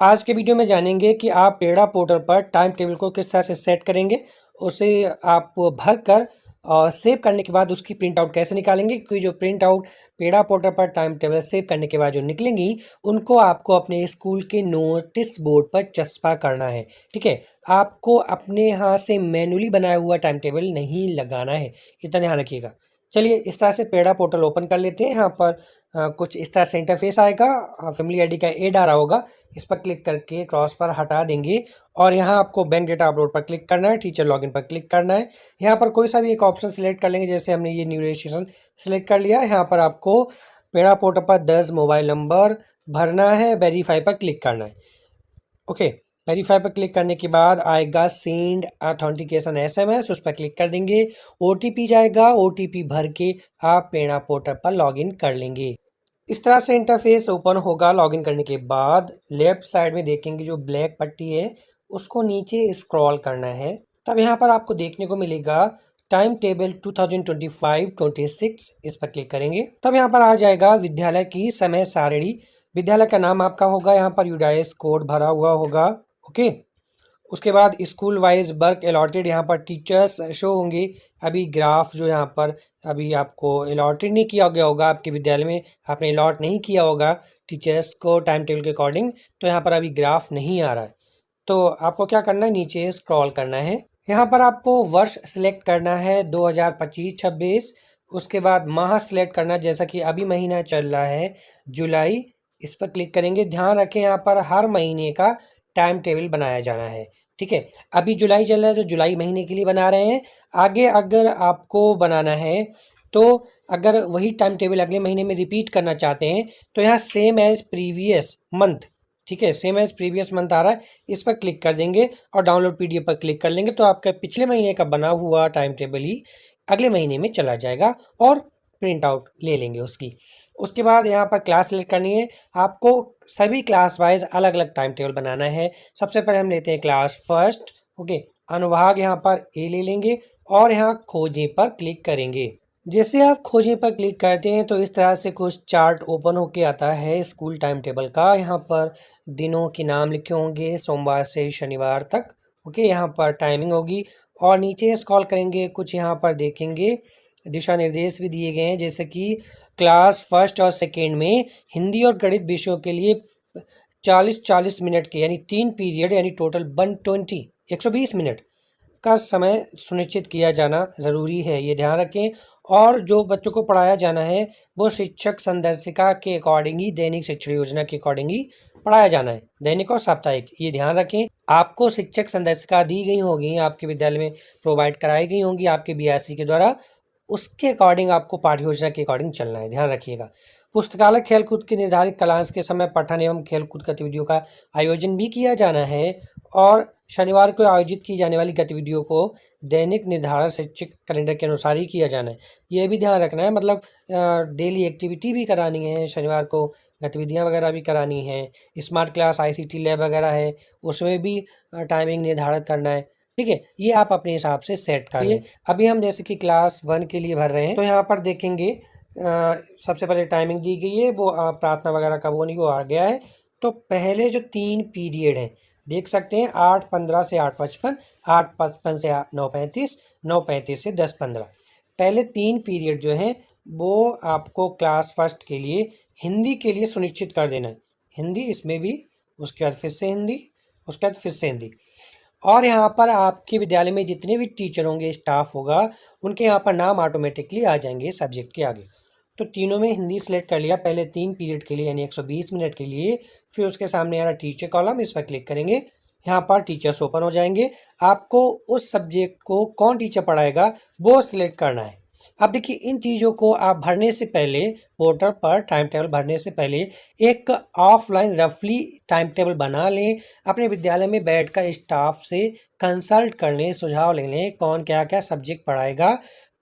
आज के वीडियो में जानेंगे कि आप पेड़ा पोर्टल पर टाइम टेबल को किस तरह से सेट करेंगे, उसे आप भर कर और सेव करने के बाद उसकी प्रिंट आउट कैसे निकालेंगे, क्योंकि जो प्रिंट आउट पेड़ा पोर्टल पर टाइम टेबल सेव करने के बाद जो निकलेंगी उनको आपको अपने स्कूल के नोटिस बोर्ड पर चस्पा करना है। ठीक है, आपको अपने यहाँ से मैनुअली बनाया हुआ टाइम टेबल नहीं लगाना है, इतना ध्यान रखिएगा। चलिए इस तरह से पेड़ा पोर्टल ओपन कर लेते हैं। यहाँ पर कुछ इस तरह से इंटरफेस आएगा। फैमिली आईडी का एड आ रहा होगा, इस पर क्लिक करके क्रॉस पर हटा देंगे और यहाँ आपको बैंक डेटा अपलोड पर क्लिक करना है, टीचर लॉगिन पर क्लिक करना है। यहाँ पर कोई सा भी एक ऑप्शन सिलेक्ट कर लेंगे, जैसे हमने ये न्यू रजिस्ट्रेशन सिलेक्ट कर लिया। यहाँ पर आपको पेड़ा पोर्टल पर 10 मोबाइल नंबर भरना है, वेरीफाई पर क्लिक करना है। ओके, वेरीफाई पर क्लिक करने के बाद आएगा सेंड ऑथेंटिकेशन एसएमएस, उस पर क्लिक कर देंगे। ओटीपी जाएगा, ओटीपी भर के आप पेड़ा पोर्टल पर लॉगिन कर लेंगे। इस तरह से इंटरफेस ओपन होगा। लॉगिन करने के बाद लेफ्ट साइड में देखेंगे जो ब्लैक पट्टी है उसको नीचे स्क्रॉल करना है। तब यहाँ पर आपको देखने को मिलेगा टाइम टेबल 2025-26, इस पर क्लिक करेंगे। तब यहाँ पर आ जाएगा विद्यालय की समय सारणी। विद्यालय का नाम आपका होगा, यहाँ पर यूडाइस कोड भरा हुआ होगा। ओके, उसके बाद स्कूल वाइज वर्क अलॉटेड, यहाँ पर टीचर्स शो होंगे। अभी ग्राफ जो यहाँ पर अभी आपको अलॉटेड नहीं किया गया होगा, आपके विद्यालय में आपने अलॉट नहीं किया होगा टीचर्स को टाइम टेबल के अकॉर्डिंग, तो यहाँ पर अभी ग्राफ नहीं आ रहा है। तो आपको क्या करना है, नीचे स्क्रॉल करना है। यहाँ पर आपको वर्ष सिलेक्ट करना है 2025-26। उसके बाद माह सिलेक्ट करना, जैसा कि अभी महीना चल रहा है जुलाई, इस पर क्लिक करेंगे। ध्यान रखें यहाँ पर हर महीने का टाइम टेबल बनाया जाना है। ठीक है, अभी जुलाई चल रहा है तो जुलाई महीने के लिए बना रहे हैं। आगे अगर आपको बनाना है तो अगर वही टाइम टेबल अगले महीने में रिपीट करना चाहते हैं तो यहाँ सेम एज प्रीवियस मंथ, ठीक है, सेम एज प्रीवियस मंथ आ रहा है, इस पर क्लिक कर देंगे और डाउनलोड पीडीएफ पर क्लिक कर लेंगे तो आपका पिछले महीने का बना हुआ टाइम टेबल ही अगले महीने में चला जाएगा और प्रिंट आउट ले लेंगे उसकी। उसके बाद यहाँ पर क्लास सेलेक्ट करनी है। आपको सभी क्लास वाइज अलग अलग टाइम टेबल बनाना है। सबसे पहले हम लेते हैं क्लास फर्स्ट। ओके, अनुभाग यहाँ पर ए ले लेंगे और यहाँ खोजें पर क्लिक करेंगे। जैसे आप खोजें पर क्लिक करते हैं तो इस तरह से कुछ चार्ट ओपन होके आता है स्कूल टाइम टेबल का। यहाँ पर दिनों के नाम लिखे होंगे सोमवार से शनिवार तक। ओके, यहाँ पर टाइमिंग होगी और नीचे स्क्रॉल करेंगे, कुछ यहाँ पर देखेंगे दिशा निर्देश भी दिए गए हैं, जैसे कि क्लास फर्स्ट और सेकेंड में हिंदी और गणित विषयों के लिए 40-40 मिनट के यानी 3 पीरियड यानी टोटल 120 मिनट का समय सुनिश्चित किया जाना ज़रूरी है, ये ध्यान रखें। और जो बच्चों को पढ़ाया जाना है वो शिक्षक संदर्शिका के अकॉर्डिंग ही, दैनिक शिक्षण योजना के अकॉर्डिंग ही पढ़ाया जाना है, दैनिक और साप्ताहिक, ये ध्यान रखें। आपको शिक्षक संदर्शिका दी गई होगी, आपके विद्यालय में प्रोवाइड कराई गई होंगी आपके बीआरसी के द्वारा, उसके अकॉर्डिंग आपको पाठ्य योजना के अकॉर्डिंग चलना है, ध्यान रखिएगा। पुस्तकालय खेलकूद के निर्धारित कालांश के समय पठन एवं खेलकूद गतिविधियों का आयोजन भी किया जाना है और शनिवार को आयोजित की जाने वाली गतिविधियों को दैनिक निर्धारण शैक्षिक कैलेंडर के अनुसार ही किया जाना है, यह भी ध्यान रखना है। मतलब डेली एक्टिविटी भी करानी है, शनिवार को गतिविधियां वगैरह भी करानी है। स्मार्ट क्लास आईसीटी लैब वगैरह है, उसमें भी टाइमिंग निर्धारित करना है। ठीक है, ये आप अपने हिसाब से सेट करिए। अभी हम जैसे कि क्लास 1 के लिए भर रहे हैं तो यहाँ पर देखेंगे सबसे पहले टाइमिंग दी गई है, वो प्रार्थना वगैरह का वो नहीं, वो आ गया है। तो पहले जो 3 पीरियड हैं देख सकते हैं, 8:15 से 8:55, 8:55 से 9:35, 9:35 से 10:15। पहले 3 पीरियड जो हैं वो आपको क्लास फर्स्ट के लिए हिंदी के लिए सुनिश्चित कर देना है, हिंदी इसमें भी, उसके बाद फिर से हिंदी, उसके बाद फिर से हिंदी। और यहाँ पर आपके विद्यालय में जितने भी टीचर होंगे, स्टाफ होगा, उनके यहाँ पर नाम ऑटोमेटिकली आ जाएंगे सब्जेक्ट के आगे। तो तीनों में हिंदी सेलेक्ट कर लिया पहले 3 पीरियड के लिए यानी 120 मिनट के लिए। फिर उसके सामने आ रहा टीचर कॉलम, इस पर क्लिक करेंगे, यहाँ पर टीचर्स ओपन हो जाएंगे। आपको उस सब्जेक्ट को कौन टीचर पढ़ाएगा वो सिलेक्ट करना है। अब देखिए, इन चीज़ों को आप भरने से पहले, पोर्टल पर टाइम टेबल भरने से पहले एक ऑफलाइन रफली टाइम टेबल बना लें, अपने विद्यालय में बैठकर स्टाफ से कंसल्ट कर लें, सुझाव ले लें कौन क्या क्या सब्जेक्ट पढ़ाएगा,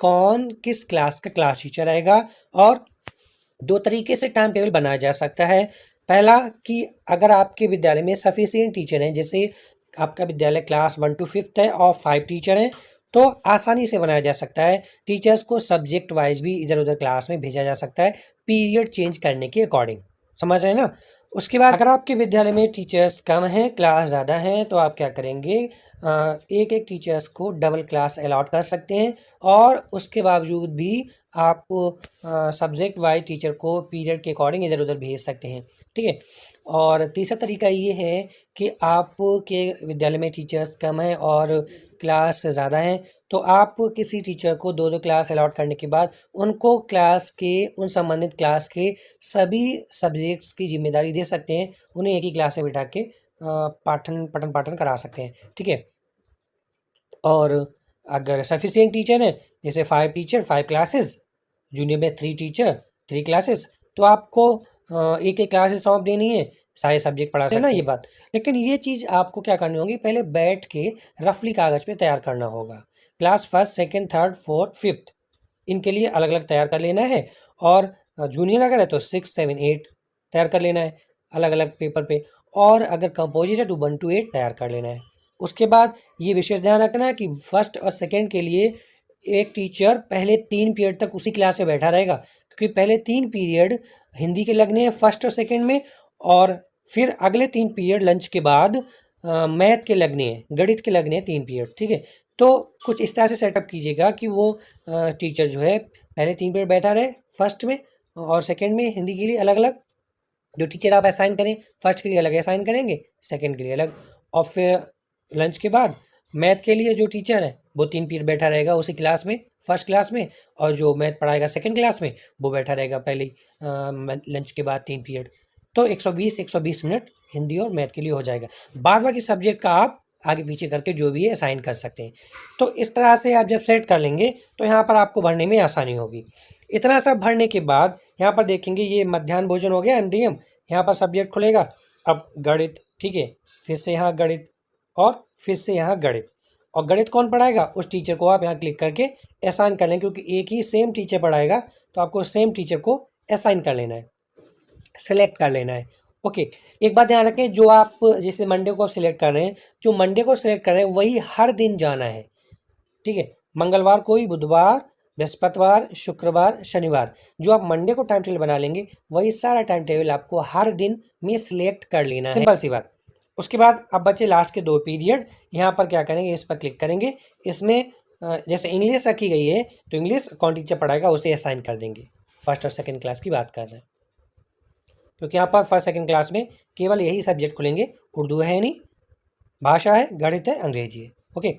कौन किस क्लास का क्लास टीचर रहेगा। और 2 तरीके से टाइम टेबल बनाया जा सकता है। पहला कि अगर आपके विद्यालय में सफिशिएंट टीचर हैं, जैसे आपका विद्यालय क्लास 1 to 5 है और 5 टीचर हैं, तो आसानी से बनाया जा सकता है। टीचर्स को सब्जेक्ट वाइज भी इधर उधर क्लास में भेजा जा सकता है, पीरियड चेंज करने के अकॉर्डिंग, समझ रहे हैं ना। उसके बाद अगर आपके विद्यालय में टीचर्स कम हैं, क्लास ज़्यादा हैं, तो आप क्या करेंगे, एक एक टीचर्स को डबल क्लास अलॉट कर सकते हैं और उसके बावजूद भी आप सब्जेक्ट वाइज टीचर को पीरियड के अकॉर्डिंग इधर उधर भेज सकते हैं। ठीक है। और तीसरा तरीका ये है कि आपके विद्यालय में टीचर्स कम हैं और क्लास ज़्यादा हैं, तो आप किसी टीचर को दो दो क्लास अलॉट करने के बाद उनको क्लास के उन संबंधित क्लास के सभी सब्जेक्ट्स की जिम्मेदारी दे सकते हैं, उन्हें एक ही क्लास में बिठा के पठन पाठन करा सकते हैं। ठीक है। और अगर सफिशिएंट टीचर है, जैसे 5 टीचर 5 क्लासेस, जूनियर में 3 टीचर 3 क्लासेस, तो आपको एक एक क्लासेस सौंप देनी है, सारे सब्जेक्ट पढ़ा सकते हैं ना ये बात। लेकिन ये चीज़ आपको क्या करनी होगी, पहले बैठ के रफली कागज़ पे तैयार करना होगा। Class first second third fourth fifth इनके लिए अलग अलग तैयार कर लेना है, और जूनियर अगर है तो 6 7 8 तैयार कर लेना है अलग अलग पेपर पे, और अगर कंपोजिट है तो 1 to 8 तैयार कर लेना है। उसके बाद ये विशेष ध्यान रखना है कि फर्स्ट और सेकेंड के लिए एक टीचर पहले 3 पीरियड तक उसी क्लास में बैठा रहेगा, क्योंकि पहले 3 पीरियड हिंदी के लगने हैं फर्स्ट और सेकेंड में, और फिर अगले 3 पीरियड लंच के बाद मैथ के लगने हैं, गणित के लगने हैं 3 पीरियड। ठीक है। तो कुछ इस तरह से सेटअप कीजिएगा कि वो टीचर जो है पहले 3 पीरियड बैठा रहे फर्स्ट में, और सेकेंड में हिंदी के लिए अलग अलग जो टीचर आप असाइन करें, फर्स्ट के लिए अलग असाइन करेंगे, सेकेंड के लिए अलग, और फिर लंच के बाद मैथ के लिए जो टीचर है वो 3 पीरियड बैठा रहेगा उसी क्लास में फर्स्ट क्लास में, और जो मैथ पढ़ाएगा सेकेंड क्लास में वो बैठा रहेगा पहले लंच के बाद 3 पीरियड। तो 120 मिनट हिंदी और मैथ के लिए हो जाएगा। बाद बाकी सब्जेक्ट का आप आगे पीछे करके जो भी है असाइन कर सकते हैं। तो इस तरह से आप जब सेट कर लेंगे तो यहाँ पर आपको भरने में आसानी होगी। इतना सब भरने के बाद यहाँ पर देखेंगे ये मध्याह्न भोजन हो गया एमडीएम, यहाँ पर सब्जेक्ट खुलेगा। अब गणित, ठीक है, फिर से यहाँ गणित और फिर से यहाँ गणित, और गणित कौन पढ़ाएगा उस टीचर को आप यहाँ क्लिक करके असाइन कर लें, क्योंकि एक ही सेम टीचर पढ़ाएगा तो आपको सेम टीचर को असाइन कर लेना है, सेलेक्ट कर लेना है। ओके। एक बात ध्यान रखें, जो आप जैसे मंडे को आप सिलेक्ट कर रहे हैं, जो मंडे को सिलेक्ट कर रहे हैं वही हर दिन जाना है। ठीक है। मंगलवार को ही, बुधवार, बृहस्पतिवार, शुक्रवार, शनिवार, जो आप मंडे को टाइम टेबल बना लेंगे वही सारा टाइम टेबल आपको हर दिन में सिलेक्ट कर लेना है। सिंपल सी बात। उसके बाद अब बचे लास्ट के 2 पीरियड, यहाँ पर क्या करेंगे, इस पर क्लिक करेंगे। इसमें जैसे इंग्लिश रखी गई है तो इंग्लिश कौन टीचर पढ़ाएगा उसे असाइन कर देंगे। फर्स्ट और सेकेंड क्लास की बात कर रहे हैं, क्योंकि यहाँ पर फर्स्ट सेकेंड क्लास में केवल यही सब्जेक्ट खुलेंगे, उर्दू है नहीं, भाषा है, गणित है, अंग्रेजी है। ओके।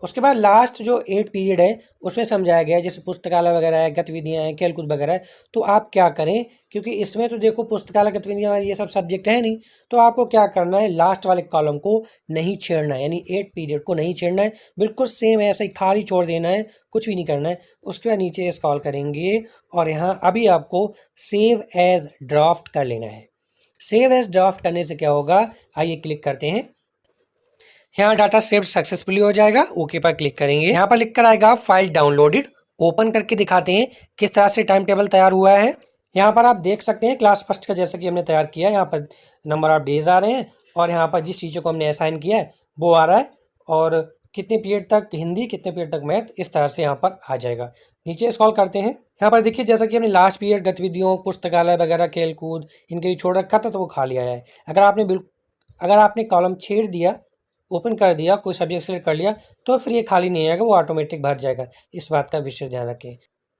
उसके बाद लास्ट जो 8 पीरियड है उसमें समझाया गया है, जैसे पुस्तकालय वगैरह है, गतिविधियाँ हैं, खेलकूद वगैरह है, तो आप क्या करें, क्योंकि इसमें तो देखो पुस्तकालय, गतिविधियाँ ये सब सब्जेक्ट है नहीं, तो आपको क्या करना है, लास्ट वाले कॉलम को नहीं छेड़ना है, यानी 8 पीरियड को नहीं छेड़ना है, बिल्कुल सेम ऐसे ही खाली छोड़ देना है, कुछ भी नहीं करना है। उसके बाद नीचे स्क्रॉल करेंगे और यहाँ अभी आपको सेव एज ड्राफ्ट कर लेना है। सेव एज ड्राफ्ट करने से क्या होगा, आइए क्लिक करते हैं। यहाँ डाटा सेव सक्सेसफुली हो जाएगा, ओके पर क्लिक करेंगे। यहाँ पर लिख कर आएगा फाइल डाउनलोडेड। ओपन करके दिखाते हैं किस तरह से टाइम टेबल तैयार हुआ है। यहाँ पर आप देख सकते हैं क्लास फर्स्ट का जैसा कि हमने तैयार किया है, यहाँ पर नंबर ऑफ डेज आ रहे हैं, और यहाँ पर जिस टीचर को हमने असाइन किया है वो आ रहा है, और कितने पीरियड तक हिंदी, कितने पीरियड तक मैथ, इस तरह से यहाँ पर आ जाएगा। नीचे स्क्रॉल करते हैं, यहाँ पर देखिए जैसा कि हमने लास्ट पीरियड गतिविधियों, पुस्तकालय वगैरह, खेल कूद इनके लिए छोड़ रखा था तो वो खाली आया है। अगर आपने कॉलम छेड़ दिया, ओपन कर दिया, कोई सब्जेक्ट सेलेक्ट कर लिया, तो फिर ये खाली नहीं आएगा, वो ऑटोमेटिक भर जाएगा। इस बात का विशेष ध्यान रखें।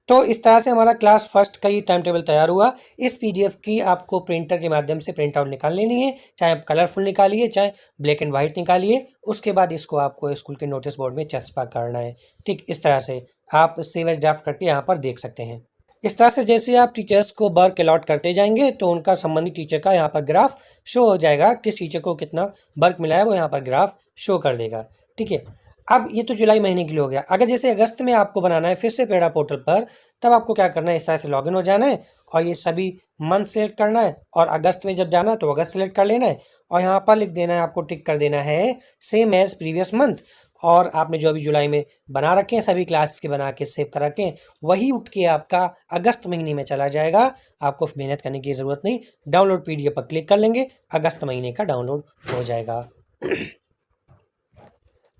तो इस तरह से हमारा क्लास फर्स्ट का ये टाइम टेबल तैयार हुआ। इस पीडीएफ की आपको प्रिंटर के माध्यम से प्रिंट आउट निकाल लेनी है, चाहे आप कलरफुल निकालिए चाहे ब्लैक एंड वाइट निकालिए। उसके बाद इसको आपको स्कूल के नोटिस बोर्ड में चस्पा करना है। ठीक इस तरह से आप सेव एज ड्राफ्ट करके यहाँ पर देख सकते हैं। इस तरह से जैसे आप टीचर्स को वर्क अलॉट करते जाएंगे तो उनका संबंधित टीचर का यहाँ पर ग्राफ शो हो जाएगा, किस टीचर को कितना वर्क मिला है वो यहाँ पर ग्राफ शो कर देगा। ठीक है। अब ये तो जुलाई महीने के लिए हो गया। अगर जैसे अगस्त में आपको बनाना है फिर से पेड़ा पोर्टल पर, तब आपको क्या करना है, इस तरह से लॉगिन हो जाना है और ये सभी मंथ सेलेक्ट करना है, और अगस्त में जब जाना है तो अगस्त सेलेक्ट कर लेना है, और यहाँ पर लिख देना है, आपको टिक कर देना है सेम एज प्रीवियस मंथ। और आपने जो अभी जुलाई में बना रखे हैं सभी क्लास के बना के सेव कर रखे हैं, वही उठ के आपका अगस्त महीने में चला जाएगा। आपको मेहनत करने की ज़रूरत नहीं, डाउनलोड पीडीएफ पर क्लिक कर लेंगे, अगस्त महीने का डाउनलोड हो जाएगा।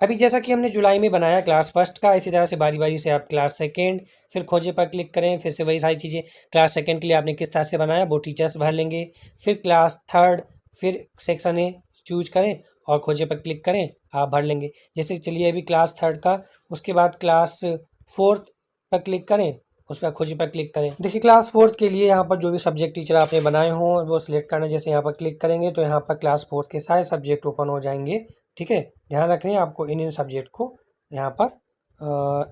अभी जैसा कि हमने जुलाई में बनाया क्लास फर्स्ट का, इसी तरह से बारी बारी से आप क्लास सेकेंड, फिर खोजे पर क्लिक करें, फिर से वही सारी चीज़ें। क्लास सेकेंड के लिए आपने किस तरह से बनाया वो टीचर्स भर लेंगे, फिर क्लास थर्ड, फिर सेक्शन ए चूज करें और खोजे पर क्लिक करें, आप भर लेंगे। जैसे चलिए अभी क्लास 3rd का, उसके बाद क्लास 4th पर क्लिक करें, उस पर खोजे पर क्लिक करें। देखिए क्लास 4th के लिए यहाँ पर जो भी सब्जेक्ट टीचर आपने बनाए हों वो सिलेक्ट करना। जैसे यहाँ पर क्लिक करेंगे तो यहाँ पर क्लास 4th के सारे सब्जेक्ट ओपन हो जाएंगे। ठीक है, ध्यान रखना है आपको इन सब्जेक्ट को यहाँ पर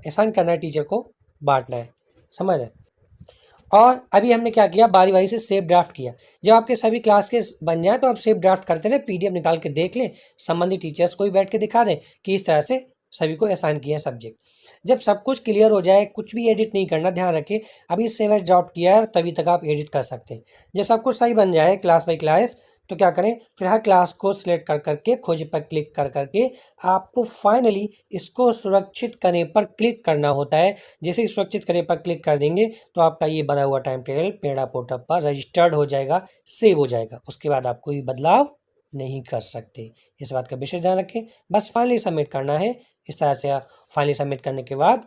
असाइन करना है, टीचर को बांटना है, समझ रहे। और अभी हमने क्या किया, बारी बारी से सेव ड्राफ्ट किया। जब आपके सभी क्लास के बन जाए तो आप सेव ड्राफ्ट करते रहे, पीडीएफ निकाल के देख लें, संबंधित टीचर्स को भी बैठ के दिखा दें कि इस तरह से सभी को असाइन किया है सब्जेक्ट। जब सब कुछ क्लियर हो जाए, कुछ भी एडिट नहीं करना, ध्यान रखें अभी सेव एज ड्राफ्ट किया है तभी तक आप एडिट कर सकते हैं। जब सब कुछ सही बन जाए क्लास बाई क्लास, तो क्या करें, फिर हर क्लास को सिलेक्ट कर करके खोजे पर क्लिक कर करके आपको फाइनली इसको सुरक्षित करने पर क्लिक करना होता है। जैसे ही सुरक्षित करने पर क्लिक कर देंगे तो आपका ये बना हुआ टाइम टेबल पेड़ा पोर्टल पर रजिस्टर्ड हो जाएगा, सेव हो जाएगा। उसके बाद आप कोई बदलाव नहीं कर सकते, इस बात का विशेष ध्यान रखें। बस फाइनली सबमिट करना है। इस तरह से फाइनली सबमिट करने के बाद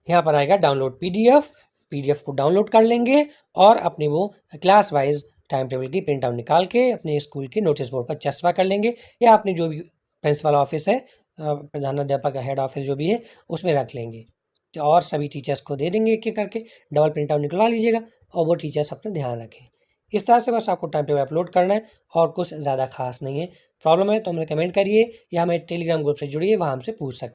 यहाँ पर आएगा डाउनलोड पीडीएफ, पीडीएफ को डाउनलोड कर लेंगे और अपने वो क्लास वाइज टाइम टेबल की प्रिंट आउट निकाल के अपने स्कूल के नोटिस बोर्ड पर चस्पा कर लेंगे, या अपने जो भी प्रिंसिपल ऑफिस है, प्रधानाध्यापक हेड ऑफिस जो भी है, उसमें रख लेंगे। तो और सभी टीचर्स को दे देंगे एक एक करके, डबल प्रिंट आउट निकलवा लीजिएगा और वो टीचर्स अपना ध्यान रखें। इस तरह से बस आपको टाइम टेबल अपलोड करना है और कुछ ज़्यादा खास नहीं है। प्रॉब्लम है तो हमें कमेंट करिए या हमें टेलीग्राम ग्रुप से जुड़िए, वहाँ हमसे पूछ सकते हैं।